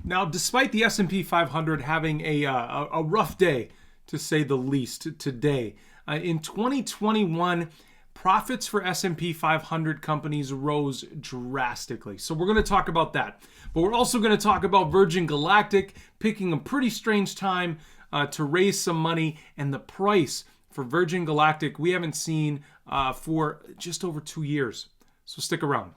Now, despite the S&P 500 having a rough day, to say the least, today, in 2021, profits for S&P 500 companies rose drastically. So we're going to talk about that. But we're also going to talk about Virgin Galactic picking a pretty strange time to raise some money, and the price for Virgin Galactic we haven't seen for just over 2 years. So stick around.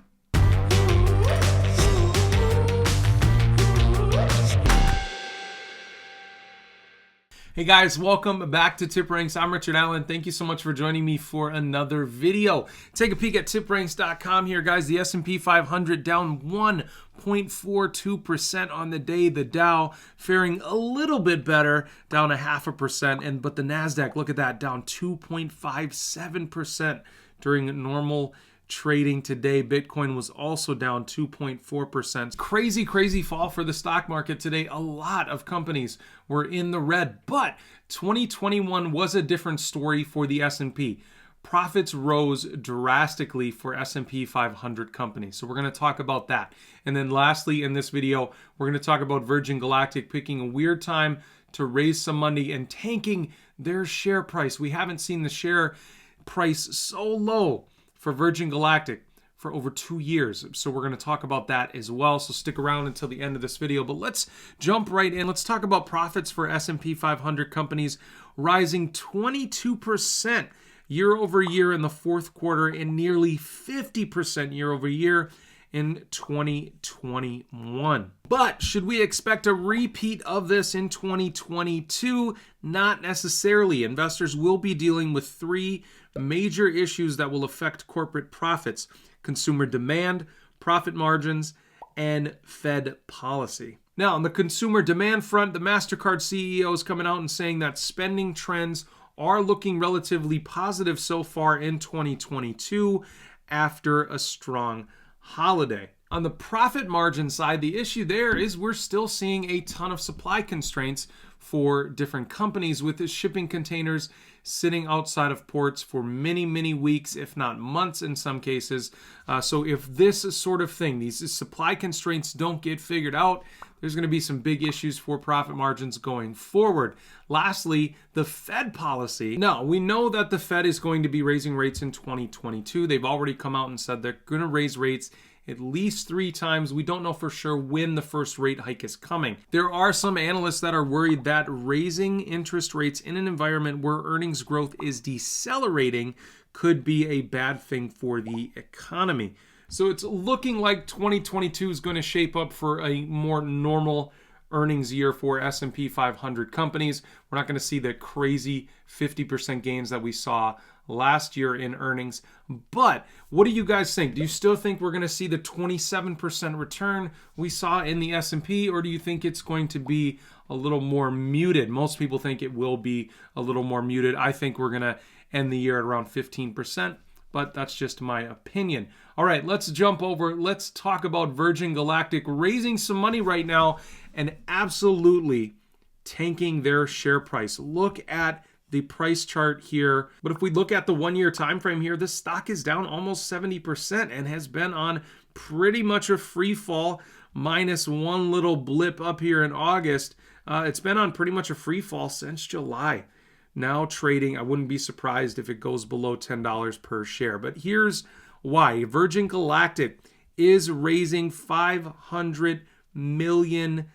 Hey guys, welcome back to TipRanks. I'm Richard Allen. Thank you so much for joining me for another video. Take a peek at TipRanks.com here, guys. The S&P 500 down 1.42% on the day. The Dow faring a little bit better, down 0.5%. But the NASDAQ, look at that, down 2.57% during normal trading today. Bitcoin was also down 2.4%. Crazy fall for the stock market today. A lot of companies were in the red, but 2021 was a different story for the S&P. Profits rose drastically for S&P 500 companies. So we're going to talk about that. And then lastly, in this video, we're going to talk about Virgin Galactic picking a weird time to raise some money and tanking their share price. We haven't seen the share price so low for Virgin Galactic for over 2 years. So we're going to talk about that as well. So stick around until the end of this video. But let's jump right in. Let's talk about profits for S&P 500 companies rising 22% year over year in the fourth quarter and nearly 50% year over year in 2021. But should we expect a repeat of this in 2022? Not necessarily. Investors will be dealing with three major issues that will affect corporate profits: consumer demand, profit margins, and Fed policy. Now, on the consumer demand front, the MasterCard CEO is coming out and saying that spending trends are looking relatively positive so far in 2022 after a strong holiday. On the profit margin side, the issue there is we're still seeing a ton of supply constraints for different companies, with the shipping containers sitting outside of ports for many weeks, if not months in some cases. So if this sort of thing, these supply constraints don't get figured out, there's going to be some big issues for profit margins going forward. Lastly, the Fed policy. Now, we know that the Fed is going to be raising rates in 2022. They've already come out and said they're going to raise rates at least 3 times. We don't know for sure when the first rate hike is coming. There are some analysts that are worried that raising interest rates in an environment where earnings growth is decelerating could be a bad thing for the economy. So it's looking like 2022 is going to shape up for a more normal earnings year for S&P 500 companies. We're not going to see the crazy 50% gains that we saw last year in earnings. But what do you guys think? Do you still think we're going to see the 27% return we saw in the S&P, or do you think it's going to be a little more muted? Most people think it will be a little more muted. I think we're going to end the year at around 15%, but that's just my opinion. All right, let's jump over. Let's talk about Virgin Galactic raising some money right now and absolutely tanking their share price. Look at the price chart here. But if we look at the 1-year time frame here, this stock is down almost 70% and has been on pretty much a free fall, minus one little blip up here in August. It's been on pretty much a free fall since July. Now trading, I wouldn't be surprised if it goes below $10 per share. But here's why. Virgin Galactic is raising $500 million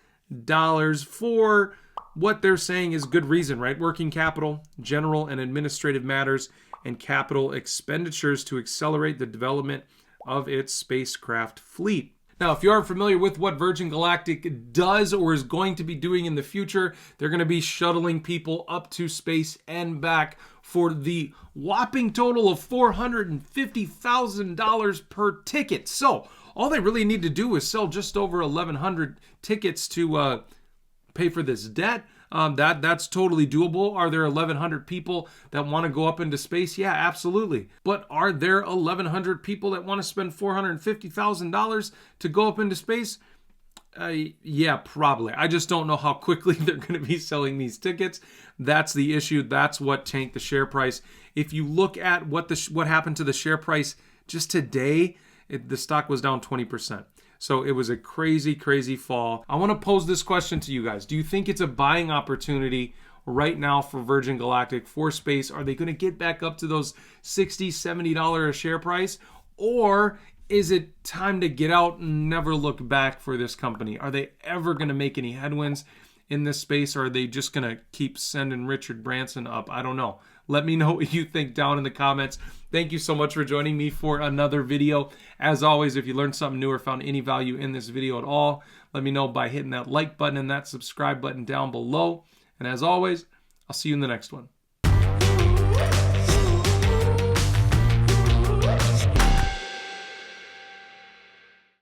for what they're saying is good reason, right? Working capital, general and administrative matters, and capital expenditures to accelerate the development of its spacecraft fleet. Now, if you aren't familiar with what Virgin Galactic does or is going to be doing in the future, they're going to be shuttling people up to space and back for the whopping total of $450,000 per ticket. So all they really need to do is sell just over 1,100 tickets to pay for this debt. That's totally doable. Are there 1,100 people that want to go up into space? Yeah, absolutely. But are there 1,100 people that want to spend $450,000 to go up into space? Yeah, probably. I just don't know how quickly they're going to be selling these tickets. That's the issue. That's what tanked the share price. If you look at what happened to the share price just today, the stock was down 20%. So it was a crazy, crazy fall. I want to pose this question to you guys. Do you think it's a buying opportunity right now for Virgin Galactic, for space? Are they going to get back up to those $60, $70 a share price? Or is it time to get out and never look back for this company? Are they ever going to make any headwinds in this space, or are they just going to keep sending Richard Branson up? I don't know. Let me know what you think down in the comments. Thank you so much for joining me for another video. As always, if you learned something new or found any value in this video at all, let me know by hitting that like button and that subscribe button down below. And as always, I'll see you in the next one.